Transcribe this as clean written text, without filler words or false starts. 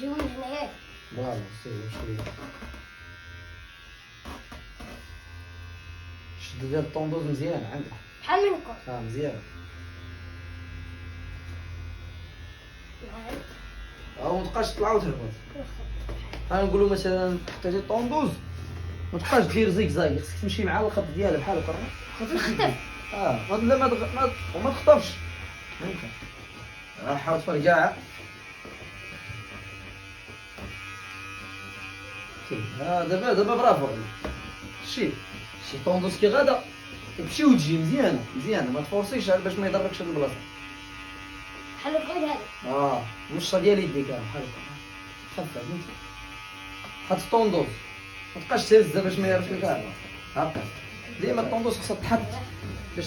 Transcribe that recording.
جيو من هنايا. برافو سير شويه. شد ديال الطوندوز مزيان عندك. بحال منكم. مزيان. نعم. متبقاش تطلع وتهبط. انا نقولوا مثلا حتى ديال الطوندوز ما تبقاش دير زيكزاك، خصك تمشي مع الخط ديالها بحال هكا. نختف. لا ما تخطفش. ممكن. حاول ترجع. دابا برافو. شي طوندوز كي غادا تمشي وتجي مزيانه ما تفورسيش باش ما يضركش هاد البلاصه. بحال غير هذا. المشطه ديال يديك بحال هكا خفها فهمتي. حط الطوندوز ما تبقاش تهز باش ما يعرفش لك هكا. ديما الطوندوز خصها تحط باش